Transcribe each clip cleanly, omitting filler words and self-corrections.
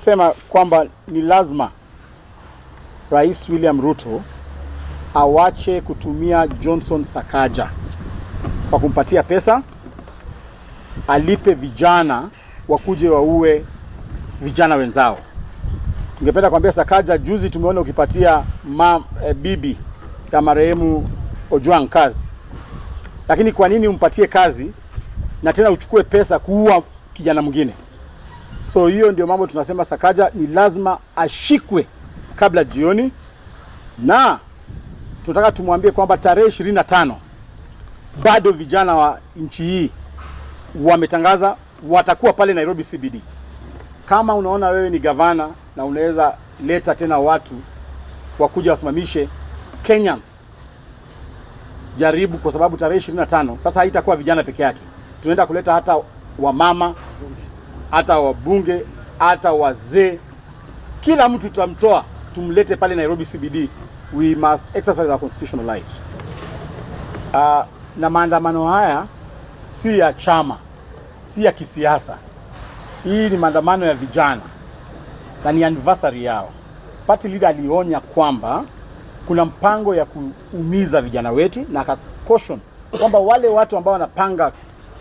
tunasema kwamba ni lazima Rais William Ruto awache kutumia Johnson Sakaja kwa kumpatia pesa, alipe vijana wakuje waue vijana wenzao. Ningependa kuambia Sakaja, juzi tumeona ukipatia bibi ya marehemu Ojwang kazi. Lakini kwa nini umpatie kazi na tena uchukue pesa kuua kijana mwingine? So hiyo ndio mambo tunasema Sakaja ni lazima ashikwe kabla jioni, na tunataka tumwambie kwamba tarehe 25 bado vijana wa nchi hii wametangaza watakuwa pale Nairobi CBD. Kama unaona wewe ni gavana na unaweza leta tena watu wakuja wasimamishe Kenyans, jaribu, kwa sababu tarehe 25 sasa haitakuwa vijana peke yake. Tunaenda kuleta hata wamama, hata wabunge, hata wazee. Kila mtu tutamtoa, tumlete pale Nairobi CBD. We must exercise our constitutional right. Na maandamano haya si ya chama, si ya kisiasa. Hii ni maandamano ya vijana na ni anniversary yao. Party leader alionya kwamba kuna mpango ya kuumiza vijana wetu, na akakaution kwamba wale watu ambao wanapanga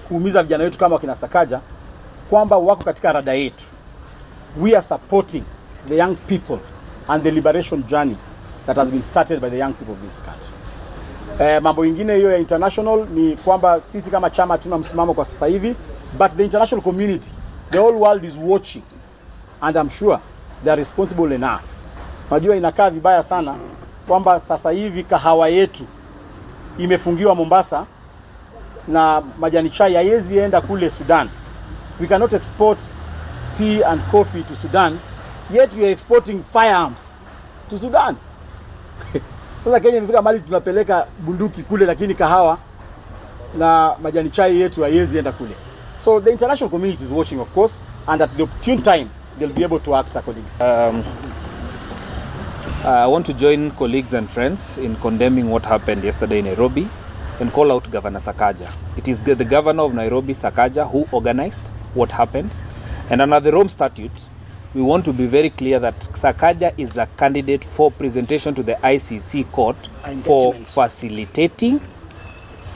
kuumiza vijana wetu kama wakina Sakaja kwamba wako katika rada yetu. We are supporting the young people and the liberation journey that has been started by the young people of this country. Mambo ingine hiyo ya international ni kwamba sisi kama chama tuna msimamo kwa sasa hivi, but the international community, the whole world is watching, and I'm sure they are responsible enough. Najua inakaa vibaya sana kwamba sasa hivi kahawa yetu imefungiwa Mombasa na majani chai haiwezi enda kule Sudan. We cannot export tea and coffee to Sudan, yet we are exporting firearms to Sudan. Sasa Kenya imefika mahali tunapeleka bunduki kule, lakini kahawa na majani chai yetu haiwezi enda kule. So the international community is watching, of course, and at the opportune time they'll be able to act accordingly. I want to join colleagues and friends in condemning what happened yesterday in Nairobi and call out Governor Sakaja. It is the governor of Nairobi, Sakaja, who organized what happened. And under the Rome Statute, we want to be very clear that Sakaja is a candidate for presentation to the ICC court for facilitating,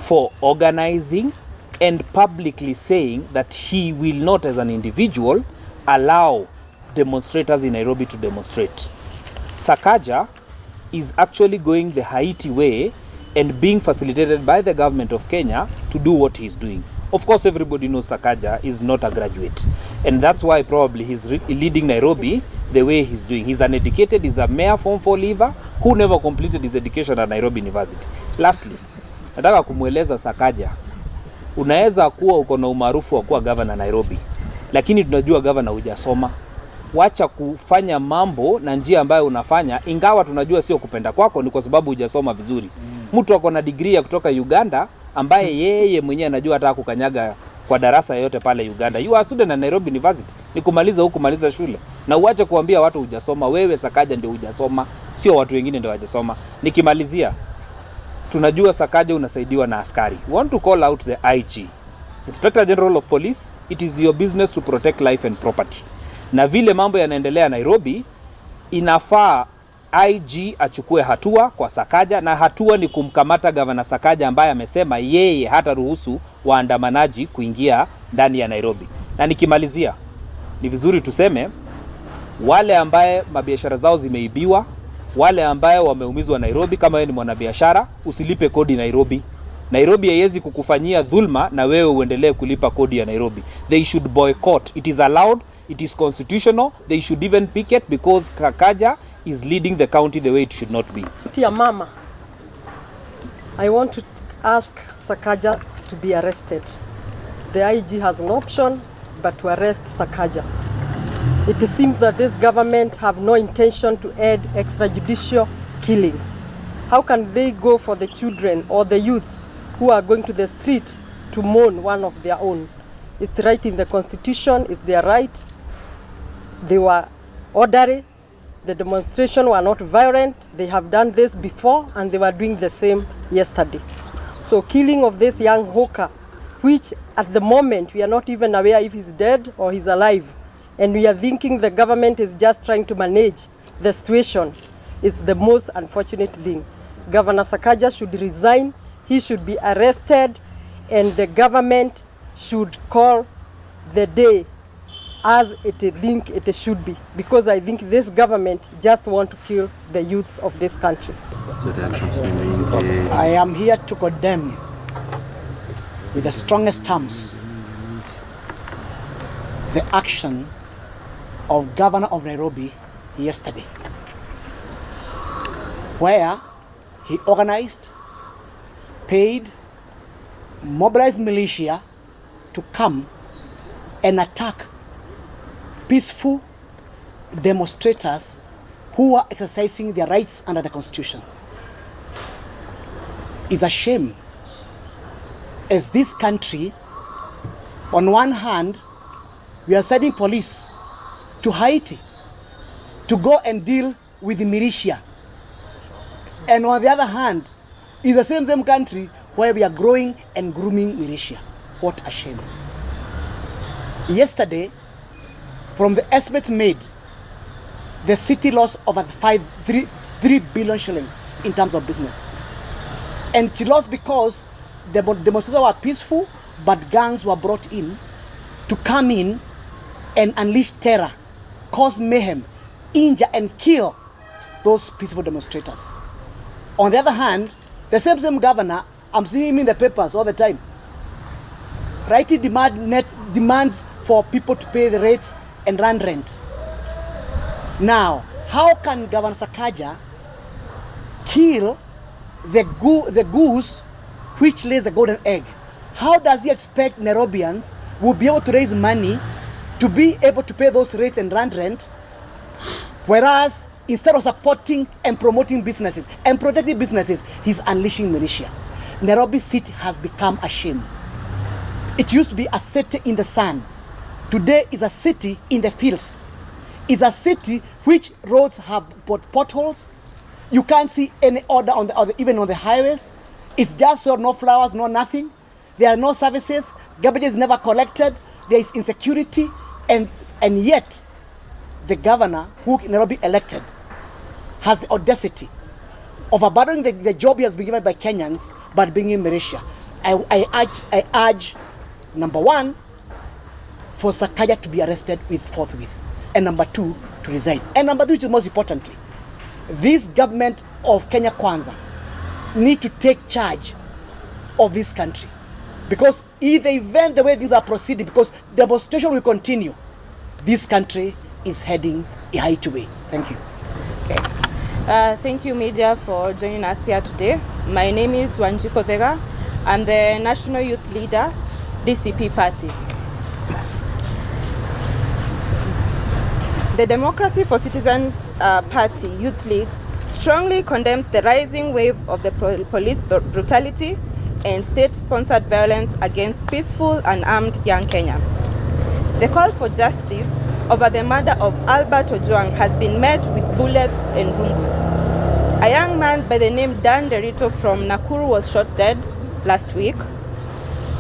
for organizing, and publicly saying that he will not, as an individual, allow demonstrators in Nairobi to demonstrate. Sakaja is actually going the Haiti way and being facilitated by the government of Kenya to do what he's doing. Of course, everybody knows Sakaja is not a graduate, and that's why probably he's leading Nairobi the way he's doing. He's uneducated, he's a mere Form 4 leaver who never completed his education at Nairobi University. Lastly, nataka kumweleza Sakaja, unaweza kuwa uko na umaarufu wa kuwa governor Nairobi, lakini tunajua governor hujasoma. Wacha kufanya mambo na njia ambayo unafanya, ingawa tunajua sio kupenda kwako, ni kwa sababu hujasoma vizuri. Mtu ako na degree ya kutoka Uganda ambaye yeye mwenyewe anajua hata kukanyaga kwa darasa yote pale Uganda. You are student at Nairobi University. Ni kumaliza huku, kumaliza shule. Na uache kuambia watu hujasoma. Wewe Sakaja ndio hujasoma, sio watu wengine ndio hawajasoma. Nikimalizia, tunajua Sakaja unasaidiwa na askari. We want to call out the IG, Inspector General of Police. It is your business to protect life and property. Na vile mambo yanaendelea Nairobi, inafaa IG achukue hatua kwa Sakaja, na hatua ni kumkamata Governor Sakaja ambaye amesema yeye hata ruhusu waandamanaji kuingia ndani ya Nairobi. Na nikimalizia, ni vizuri tuseme wale ambaye mabiashara zao zimeibiwa, wale ambaye wameumizwa Nairobi, kama wewe ni mwanabiashara, usilipe kodi Nairobi. Nairobi haiwezi kukufanyia dhulma na wewe uendelee kulipa kodi ya Nairobi. They should boycott. It is allowed, it is constitutional. They should even picket because Sakaja is leading the county the way it should not be. Dear Mama, I want to ask Sakaja to be arrested. The IG has an option but to arrest Sakaja. It seems that this government have no intention to aid extrajudicial killings. How can they go for the children or the youths who are going to the street to mourn one of their own? It's right in the Constitution, it's their right. They were orderly. The demonstration were not violent. They have done this before and they were doing the same yesterday. So killing of this young hawker, which at the moment we are not even aware if he's dead or he's alive, and we are thinking the government is just trying to manage the situation. It's the most unfortunate thing. Governor Sakaja should resign, he should be arrested, and the government should call the day as it think it should be, because I think this government just want to kill the youths of this country. I am here to condemn with the strongest terms the action of Governor of Nairobi yesterday, where he organized, paid, mobilized militia to come and attack peaceful demonstrators who are exercising their rights under the Constitution. It's a shame, as this country, on one hand, we are sending police to Haiti to go and deal with the militia, and on the other hand, is the same country where we are growing and grooming militia. What a shame. Yesterday, from the estimates made, the city lost over 3 billion shillings in terms of business. And she lost because the demonstrations were peaceful, but gangs were brought in to come in and unleash terror, cause mayhem, injure and kill those peaceful demonstrators. On the other hand, the same governor, I'm seeing him in the papers all the time, writing demands for people to pay the rates and run rent. Now, how can Governor Sakaja kill the goose which lays the golden egg? How does he expect Nairobians will be able to raise money to be able to pay those rates and run rent, whereas instead of supporting and promoting businesses and protecting businesses, he's unleashing militia? Nairobi city has become a shame. It used to be a city in the sun. Today is a city in the filth. It's a city which roads have potholes. You can't see any order on even on the highways. It's just so no flowers, no nothing. There are no services. Garbage is never collected. There is insecurity, and yet the governor who Nairobi elected has the audacity of abandoning the job he has been given by Kenyans, but bringing militia. I urge, number one, for Sakaja to be arrested forthwith, and number two, to resign. And number three, which is most importantly, this government of Kenya Kwanza need to take charge of this country, because if the event, the way things are proceeding, because demonstration will continue, this country is heading a Haiti way. Thank you. Okay. Thank you, media, for joining us here today. My name is Wanjiko Vega. I'm the National Youth Leader, DCP Party. The Democracy for Citizens Party Youth League strongly condemns the rising wave of the police brutality and state-sponsored violence against peaceful and armed young Kenyans. The call for justice over the murder of Albert Ojwang has been met with bullets and rungus. A young man by the name Dan Derito from Nakuru was shot dead last week.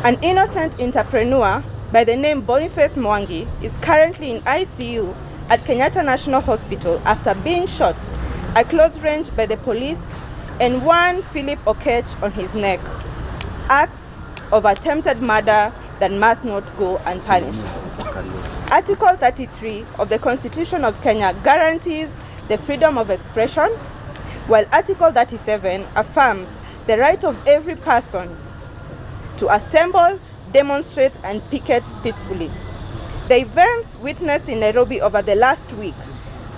An innocent entrepreneur by the name Boniface Mwangi is currently in ICU at Kenyatta National Hospital after being shot at close range by the police, and one Philip Okech on his neck. Acts of attempted murder that must not go unpunished. Article 33 of the Constitution of Kenya guarantees the freedom of expression, while Article 37 affirms the right of every person to assemble, demonstrate, and picket peacefully. The events witnessed in Nairobi over the last week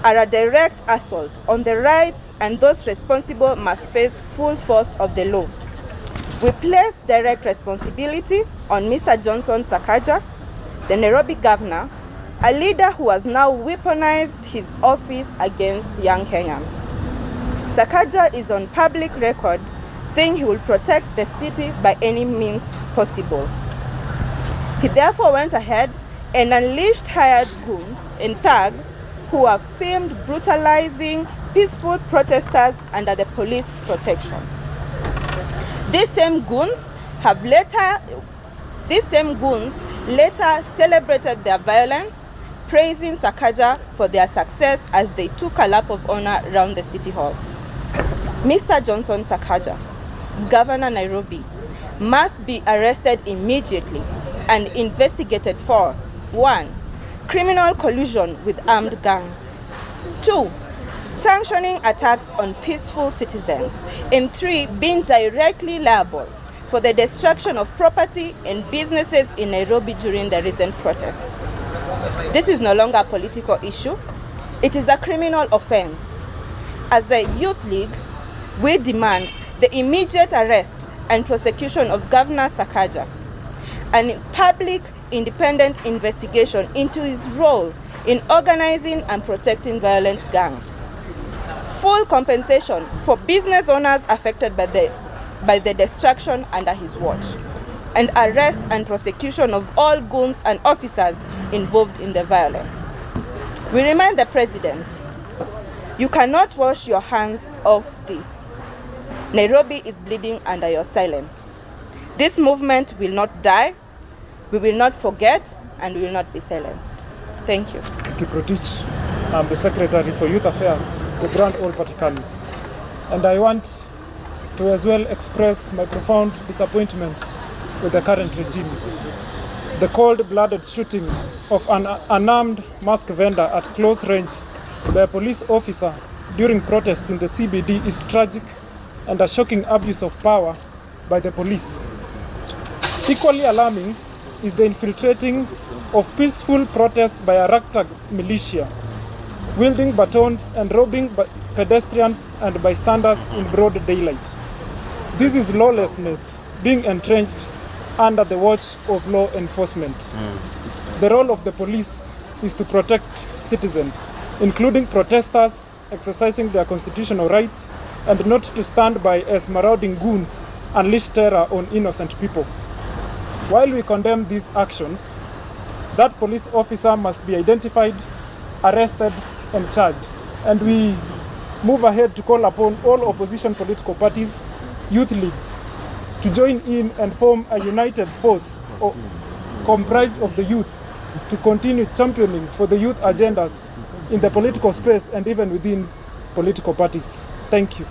are a direct assault on the rights, and those responsible must face full force of the law. We place direct responsibility on Mr. Johnson Sakaja, the Nairobi governor, a leader who has now weaponized his office against young Kenyans. Sakaja is on public record saying he will protect the city by any means possible. He therefore went ahead and unleashed hired goons and thugs who have filmed brutalizing peaceful protesters under the police protection. These same goons later celebrated their violence, praising Sakaja for their success as they took a lap of honor around the City Hall. Mr. Johnson Sakaja, Governor Nairobi, must be arrested immediately and investigated for 1. Criminal collusion with armed gangs, 2. Sanctioning attacks on peaceful citizens, and 3. Being directly liable for the destruction of property and businesses in Nairobi during the recent protest. This is no longer a political issue, it is a criminal offense. As a youth league, we demand the immediate arrest and prosecution of Governor Sakaja, and public independent investigation into his role in organizing and protecting violent gangs. Full compensation for business owners affected by the destruction under his watch, and arrest and prosecution of all goons and officers involved in the violence. We remind the President, you cannot wash your hands of this. Nairobi is bleeding under your silence. This movement will not die, we will not forget, and we will not be silenced. Thank you. Kiprotich. I'm the Secretary for Youth Affairs, the Grand Old Party. And I want to as well express my profound disappointment with the current regime. The cold-blooded shooting of an unarmed mask vendor at close range by a police officer during protests in the CBD is tragic and a shocking abuse of power by the police. Equally alarming is the infiltrating of peaceful protest by a ragtag militia, wielding batons and robbing pedestrians and bystanders in broad daylight. This is lawlessness being entrenched under the watch of law enforcement. The role of the police is to protect citizens, including protesters exercising their constitutional rights, and not to stand by as marauding goons unleash terror on innocent people. While we condemn these actions, that police officer must be identified, arrested, and charged. And we move ahead to call upon all opposition political parties, youth leagues, to join in and form a united force comprised of the youth to continue championing for the youth agendas in the political space and even within political parties. Thank you.